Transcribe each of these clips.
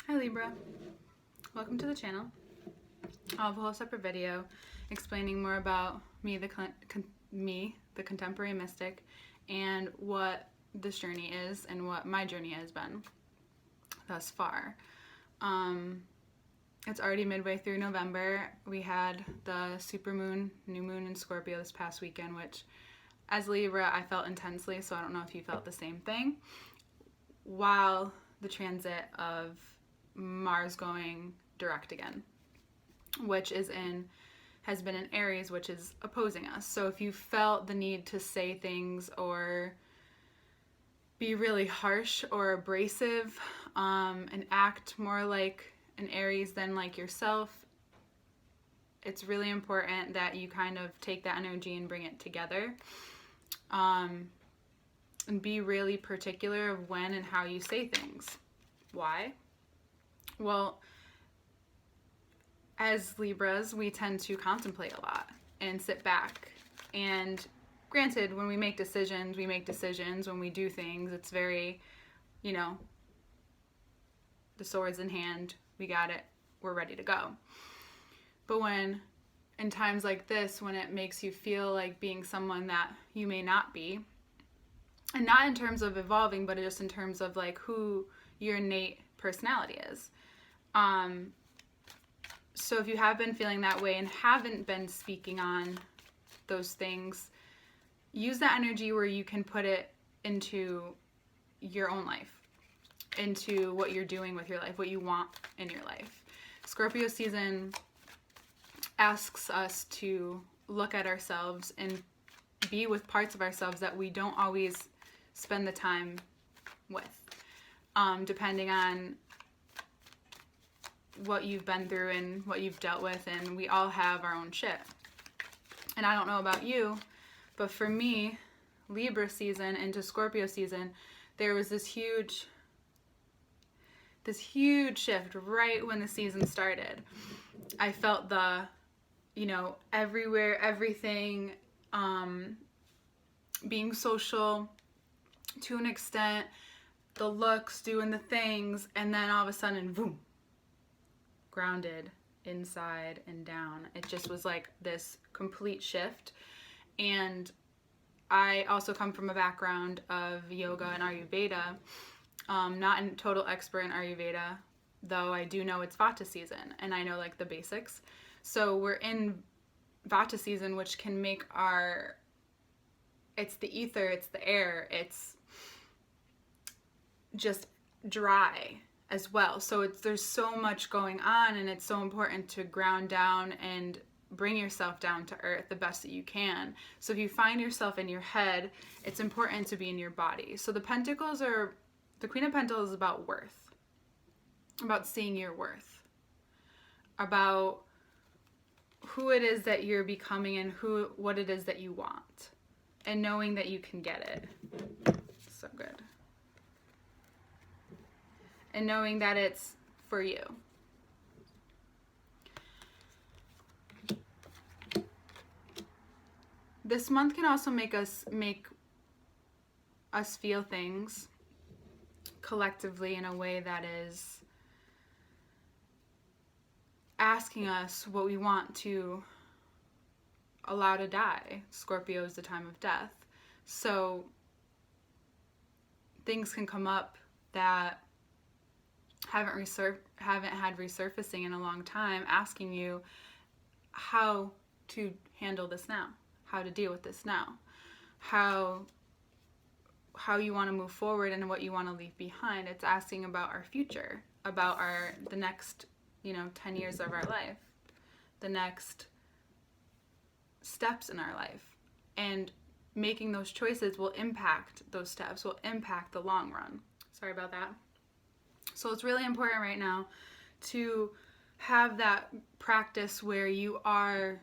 Hi Libra, welcome to the channel. I'll have a whole separate video explaining more about me, the contemporary mystic, and what this journey is and what my journey has been thus far. It's already midway through November. We had the supermoon, new moon in Scorpio this past weekend, which as Libra I felt intensely, so I don't know if you felt the same thing, while the transit of Mars going direct again, which has been in Aries, which is opposing us. So if you felt the need to say things or be really harsh or abrasive, and act more like an Aries than like yourself, it's really important that you kind of take that energy and bring it together, and be really particular of when and how you say things. Why? Well, as Libras, we tend to contemplate a lot and sit back. And granted, when we make decisions, when we do things, it's very, the sword's in hand, we got it, we're ready to go. But when, in times like this, when it makes you feel like being someone that you may not be, and not in terms of evolving, but just in terms of like who your innate personality is. So if you have been feeling that way and haven't been speaking on those things, use that energy where you can put it into your own life, into what you're doing with your life, what you want in your life. Scorpio season asks us to look at ourselves and be with parts of ourselves that we don't always spend the time with, depending on what you've been through and what you've dealt with, and we all have our own shit. And I don't know about you, but for me, Libra season into Scorpio season, there was this huge shift right when the season started. I felt the, everywhere, everything, being social to an extent, the looks, doing the things, and then all of a sudden, boom, grounded inside and down. It just was like this complete shift. And I also come from a background of yoga and Ayurveda. Not a total expert in Ayurveda, though I do know it's Vata season and I know like the basics. So we're in Vata season, which can make it's the ether, it's the air, it's just dry as well. So there's so much going on, and it's so important to ground down and bring yourself down to earth the best that you can. So if you find yourself in your head, it's important to be in your body. So the Queen of Pentacles is about worth, about seeing your worth, about who it is that you're becoming and what it is that you want, and knowing that you can get it. So good. And knowing that it's for you. This month can also make us feel things collectively in a way that is asking us what we want to allow to die. Scorpio is the time of death. So things can come up that haven't had resurfacing in a long time, asking you how to handle this now, how to deal with this now, how you want to move forward and what you want to leave behind. It's asking about our future, about the next 10 years of our life, the next steps in our life, and making those choices will impact those steps, will impact the long run. Sorry about that. So it's really important right now to have that practice where you are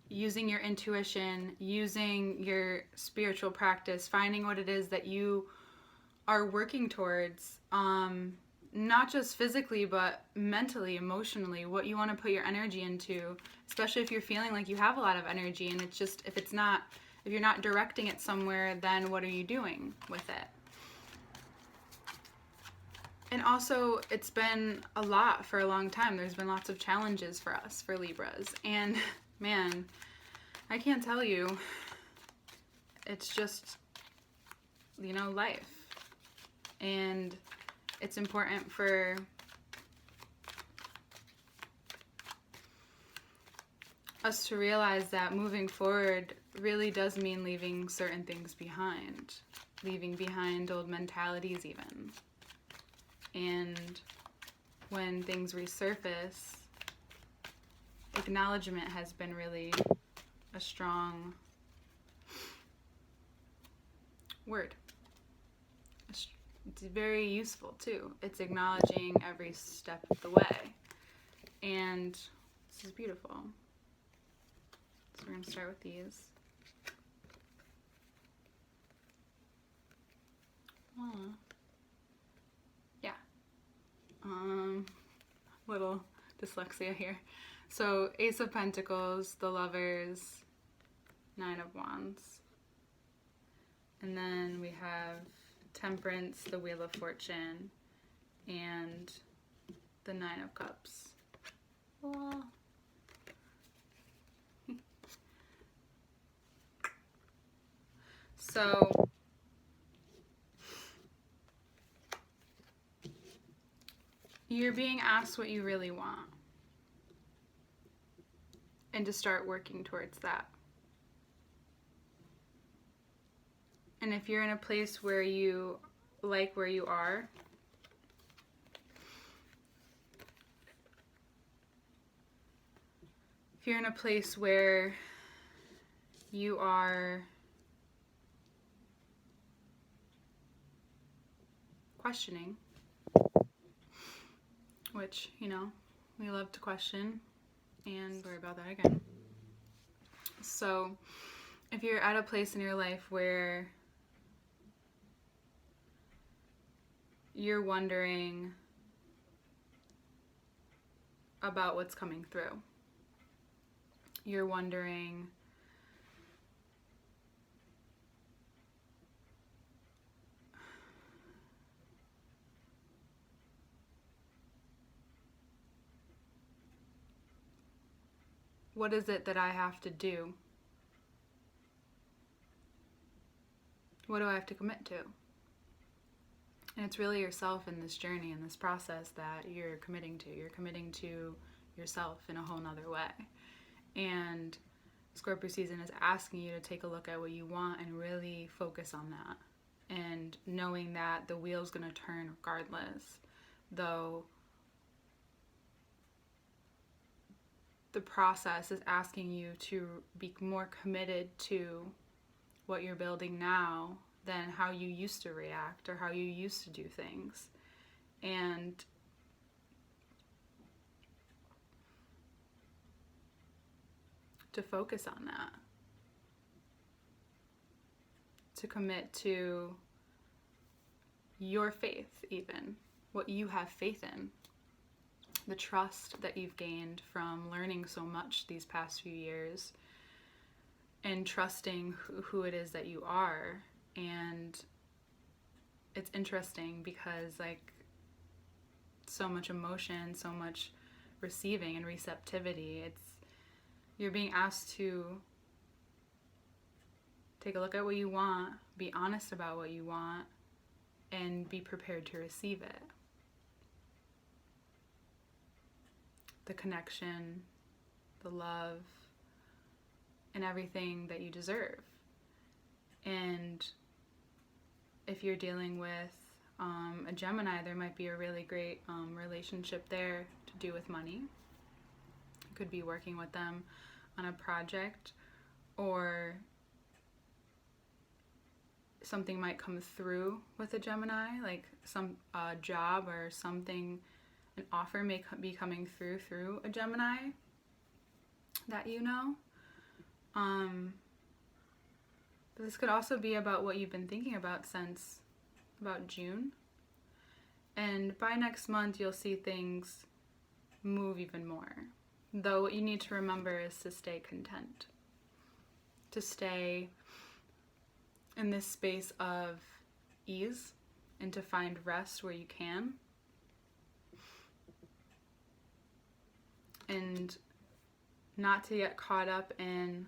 using your intuition, using your spiritual practice, finding what it is that you are working towards, not just physically, but mentally, emotionally, what you want to put your energy into, especially if you're feeling like you have a lot of energy and it's just, if you're not directing it somewhere, then what are you doing with it? And also, it's been a lot for a long time. There's been lots of challenges for us, for Libras. And man, I can't tell you. It's just, life. And it's important for us to realize that moving forward really does mean leaving certain things behind. Leaving behind old mentalities even. And when things resurface, acknowledgement has been really a strong word. It's very useful too. It's acknowledging every step of the way. And this is beautiful. So we're going to start with these. Yeah. Little dyslexia here. So Ace of Pentacles, the Lovers, Nine of Wands. And then we have Temperance, the Wheel of Fortune, and the Nine of Cups. Oh. So you're being asked what you really want, and to start working towards that. And if you're in a place where you like where you are, if you're in a place where you are questioning, which, we love to question, and sorry about that again. So if you're at a place in your life where you're wondering about what's coming through, you're wondering what is it that I have to do? What do I have to commit to? And it's really yourself in this journey, in this process that you're committing to. You're committing to yourself in a whole nother way. And Scorpio season is asking you to take a look at what you want and really focus on that. And knowing that the wheel's going to turn regardless, though the process is asking you to be more committed to what you're building now than how you used to react or how you used to do things. And to focus on that. To commit to your faith even, what you have faith in. The trust that you've gained from learning so much these past few years and trusting who it is that you are. And it's interesting because so much emotion, so much receiving and receptivity. You're being asked to take a look at what you want, be honest about what you want, and be prepared to receive it. The connection, the love, and everything that you deserve. And if you're dealing with a Gemini, there might be a really great relationship there to do with money. You could be working with them on a project, or something might come through with a Gemini, like some job or something, an offer may be coming through a Gemini that you know. But this could also be about what you've been thinking about since about June. And by next month, you'll see things move even more. Though what you need to remember is to stay content. To stay in this space of ease and to find rest where you can. and not to get caught up in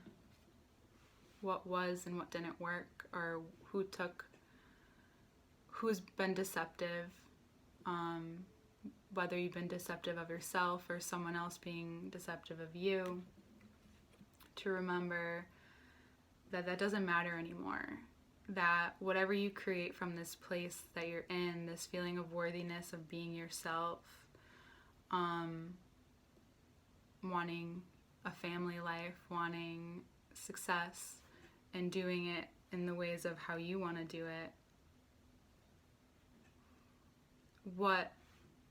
what was and what didn't work, or who's been deceptive, whether you've been deceptive of yourself or someone else being deceptive of you, to remember that that doesn't matter anymore. That whatever you create from this place that you're in, this feeling of worthiness of being yourself, wanting a family life, wanting success, and doing it in the ways of how you want to do it, what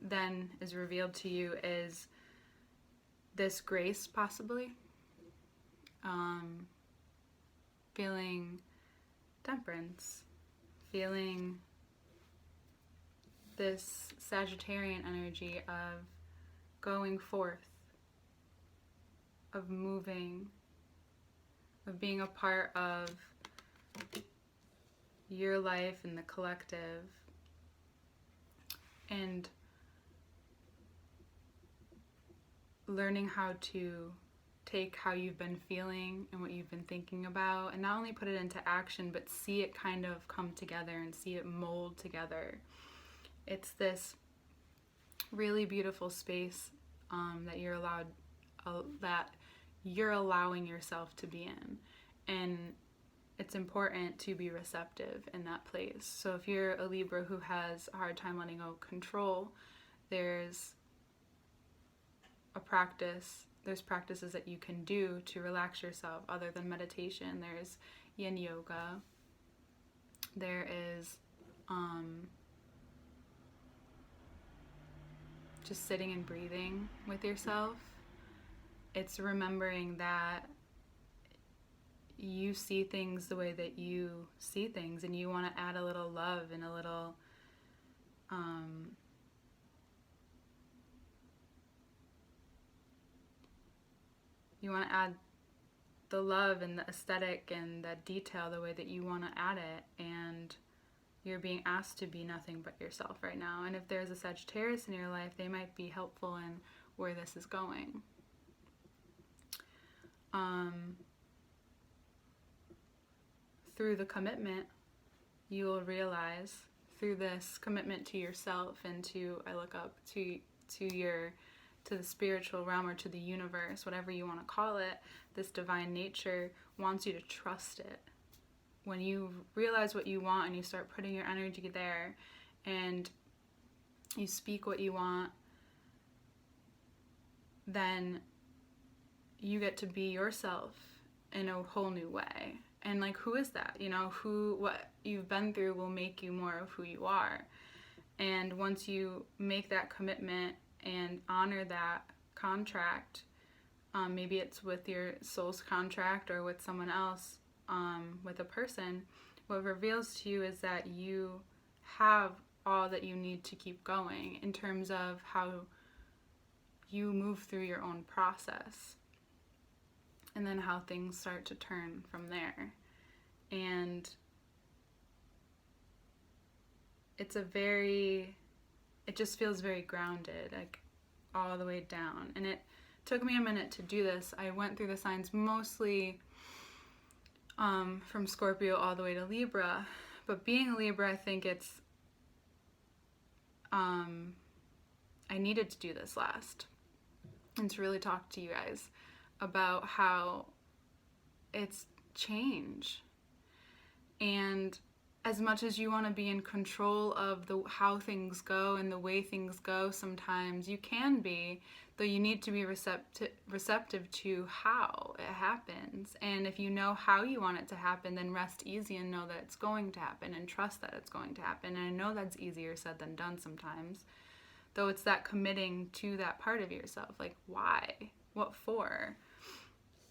then is revealed to you is this grace, possibly, feeling temperance, feeling this Sagittarian energy of going forth, of moving, of being a part of your life and the collective, and learning how to take how you've been feeling and what you've been thinking about, and not only put it into action, but see it kind of come together and see it mold together. It's this really beautiful space that you're allowing yourself to be in, and it's important to be receptive in that place. So if you're a Libra who has a hard time letting go of control, there's practices that you can do to relax yourself other than meditation. There's yin yoga. There is just sitting and breathing with yourself. It's remembering that you see things the way that you see things, and you want to add a little love and a little you want to add the love and the aesthetic and the detail the way that you want to add it, and you're being asked to be nothing but yourself right now. And if there's a Sagittarius in your life, they might be helpful in where this is going. Through the commitment, you will realize, through this commitment to yourself and to, I look up to the spiritual realm, or to the universe, whatever you want to call it, this divine nature wants you to trust it. When you realize what you want and you start putting your energy there and you speak what you want, then you get to be yourself in a whole new way. And like, who is that? You know, what you've been through will make you more of who you are. And once you make that commitment and honor that contract, maybe it's with your soul's contract or with someone else, with a person, what reveals to you is that you have all that you need to keep going in terms of how you move through your own process, and then how things start to turn from there. And it just feels very grounded, like all the way down. And it took me a minute to do this. I went through the signs mostly from Scorpio all the way to Libra, but being a Libra, I think it's I needed to do this last, and to really talk to you guys about how it's change. And as much as you want to be in control of how things go and the way things go, sometimes you can be, though you need to be receptive to how it happens. And if you know how you want it to happen, then rest easy and know that it's going to happen, and trust that it's going to happen. And I know that's easier said than done sometimes, though it's that committing to that part of yourself. Like, why? What for?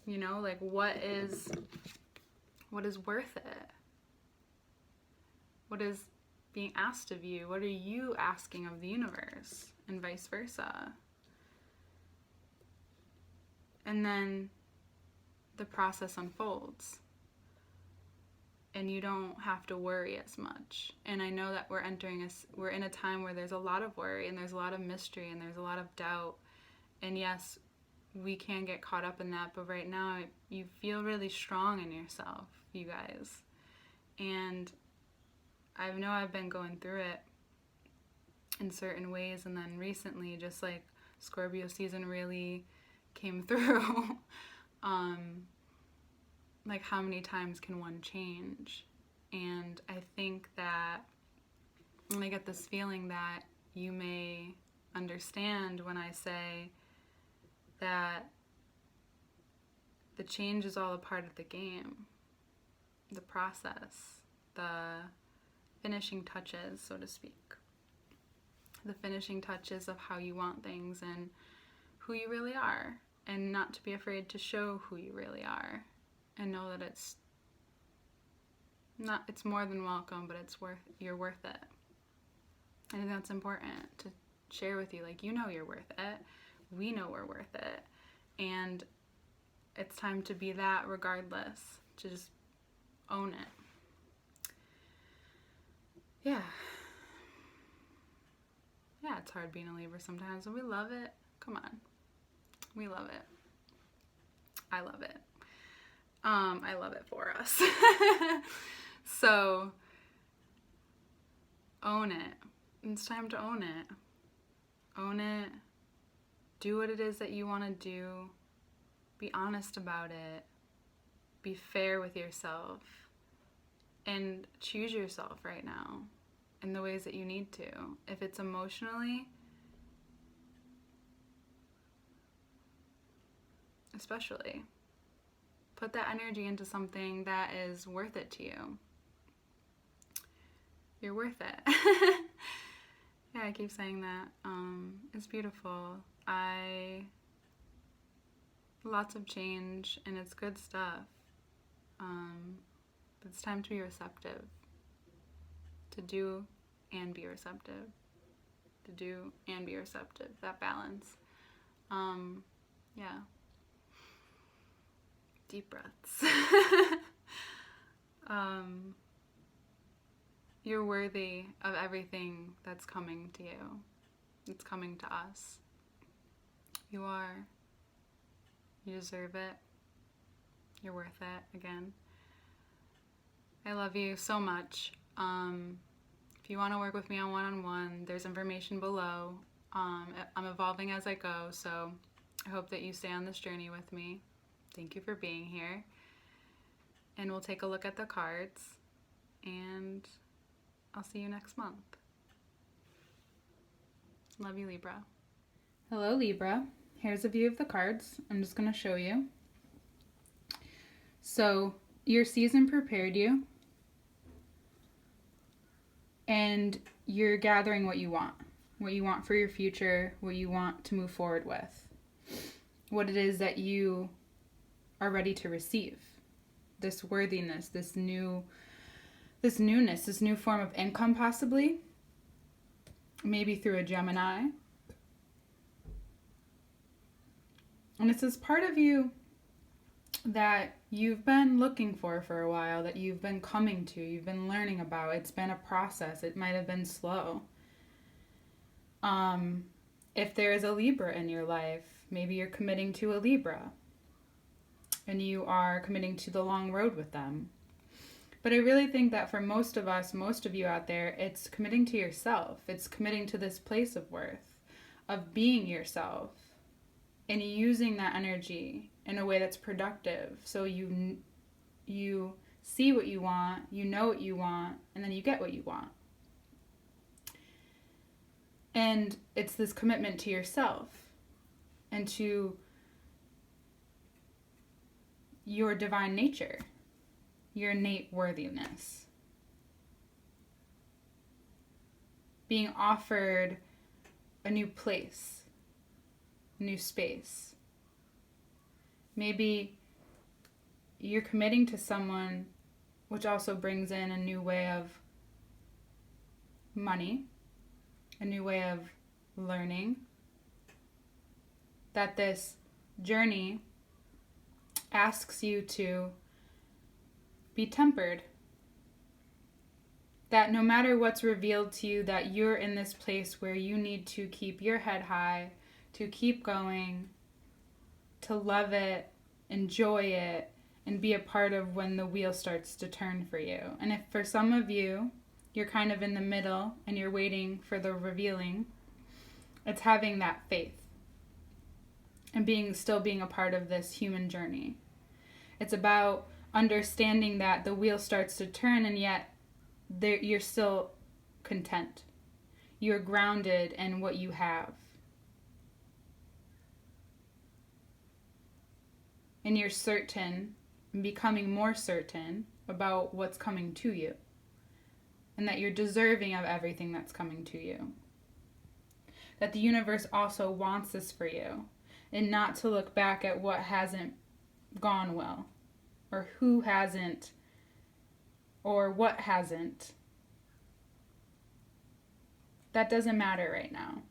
You know, like, what is worth it? What is being asked of you? What are you asking of the universe? And vice versa. And then the process unfolds, and you don't have to worry as much. And I know that we're in a time where there's a lot of worry, and there's a lot of mystery, and there's a lot of doubt. And yes, we can get caught up in that, but right now you feel really strong in yourself, you guys. And I know I've been going through it in certain ways, and then recently, just like Scorpio season really came through. Like, how many times can one change? And I think that I get this feeling that you may understand when I say that the change is all a part of the game, the process, the finishing touches, so to speak. The finishing touches of how you want things and who you really are, and not to be afraid to show who you really are, and know that it's more than welcome, but you're worth it. I think that's important to share with you. Like, you know you're worth it. We know we're worth it. And it's time to be that regardless. To just own it. Yeah. Yeah, it's hard being a Libra sometimes, but we love it. Come on. We love it. I love it. I love it for us. So, own it. It's time to own it. Own it. Do what it is that you want to do. Be honest about it. Be fair with yourself. And choose yourself right now in the ways that you need to. If it's emotionally, especially, put that energy into something that is worth it to you. You're worth it. Yeah, I keep saying that. It's beautiful. Lots of change, and it's good stuff. But it's time to be receptive. To do and be receptive. To do and be receptive. That balance. Yeah. Deep breaths. You're worthy of everything that's coming to you. It's coming to us. You are. You deserve it. You're worth it, again. I love you so much. If you want to work with me on one-on-one, there's information below. I'm evolving as I go, so I hope that you stay on this journey with me. Thank you for being here. And we'll take a look at the cards, and I'll see you next month. Love you, Libra. Hello, Libra. Here's a view of the cards. I'm just going to show you. So, your season prepared you, and you're gathering what you want for your future, what you want to move forward with, what it is that you are ready to receive, this worthiness, this newness, this new form of income, possibly, maybe through a Gemini. And it's this part of you that you've been looking for a while, that you've been coming to, you've been learning about. It's been a process. It might have been slow. If there is a Libra in your life, maybe you're committing to a Libra and you are committing to the long road with them. But I really think that for most of us, most of you out there, it's committing to yourself. It's committing to this place of worth, of being yourself, and using that energy in a way that's productive. So you see what you want, you know what you want, and then you get what you want. And it's this commitment to yourself and to your divine nature, your innate worthiness. Being offered a new place, a new space. Maybe you're committing to someone, which also brings in a new way of money, a new way of learning. That this journey asks you to be tempered. That no matter what's revealed to you, that you're in this place where you need to keep your head high, to keep going, to love it, enjoy it, and be a part of when the wheel starts to turn for you. And if for some of you, you're kind of in the middle and you're waiting for the revealing, it's having that faith and still being a part of this human journey. It's about understanding that the wheel starts to turn and yet you're still content. You're grounded in what you have. And you're certain and becoming more certain about what's coming to you. And that you're deserving of everything that's coming to you. That the universe also wants this for you. And not to look back at what hasn't gone well. Or who hasn't. Or what hasn't. That doesn't matter right now.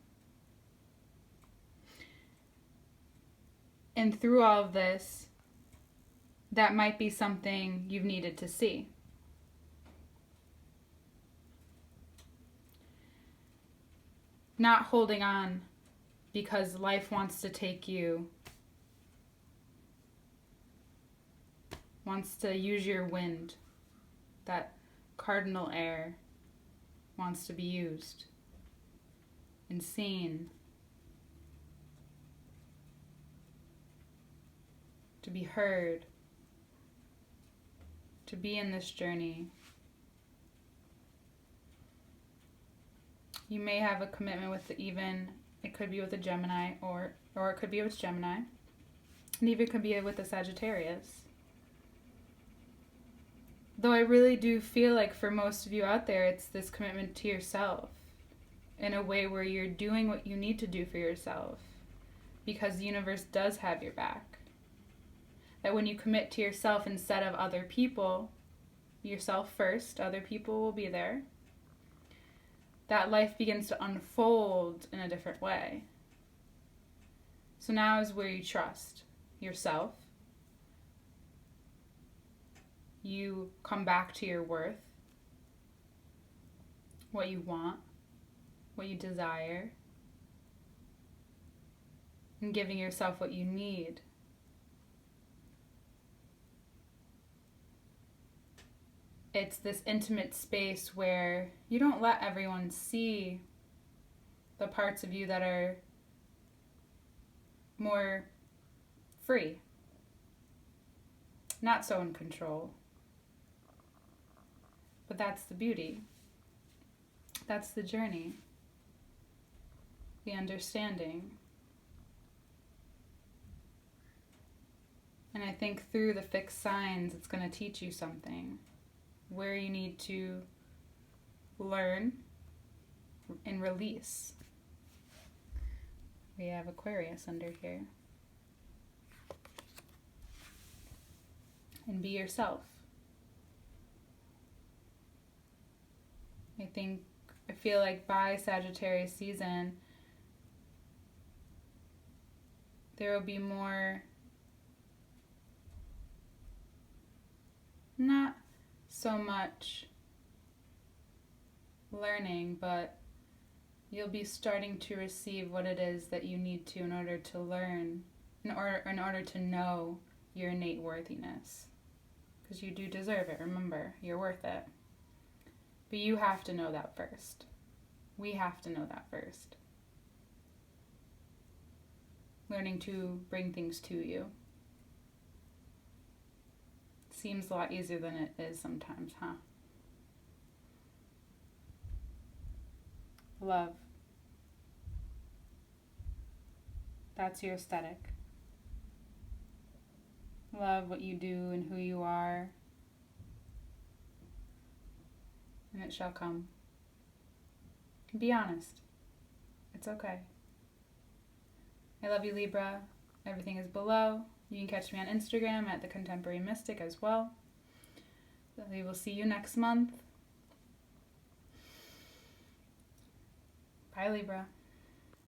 And through all of this, that might be something you've needed to see. Not holding on because life wants to take you, wants to use your wind. That cardinal air wants to be used and seen, to be heard, to be in this journey. You may have a commitment with it could be with a Gemini or it could be with Gemini. And even could be with a Sagittarius. Though I really do feel like for most of you out there, it's this commitment to yourself in a way where you're doing what you need to do for yourself because the universe does have your back. That when you commit to yourself instead of other people, yourself first, other people will be there, that life begins to unfold in a different way. So now is where you trust yourself. You come back to your worth, what you want, what you desire, and giving yourself what you need. It's this intimate space where you don't let everyone see the parts of you that are more free, not so in control. But that's the beauty. That's the journey. The understanding. And I think through the fixed signs, it's going to teach you something. Where you need to learn and release. We have Aquarius under here. And be yourself. I feel like by Sagittarius season, there will be more, not so much learning, but you'll be starting to receive what it is that you need to in order to learn, in order to know your innate worthiness. Because you do deserve it, remember, you're worth it. But you have to know that first. We have to know that first. Learning to bring things to you. Seems a lot easier than it is sometimes, huh? Love. That's your aesthetic. Love what you do and who you are. And it shall come. Be honest. It's okay. I love you, Libra. Everything is below. You can catch me on Instagram at The Contemporary Mystic as well. We will see you next month. Bye, Libra.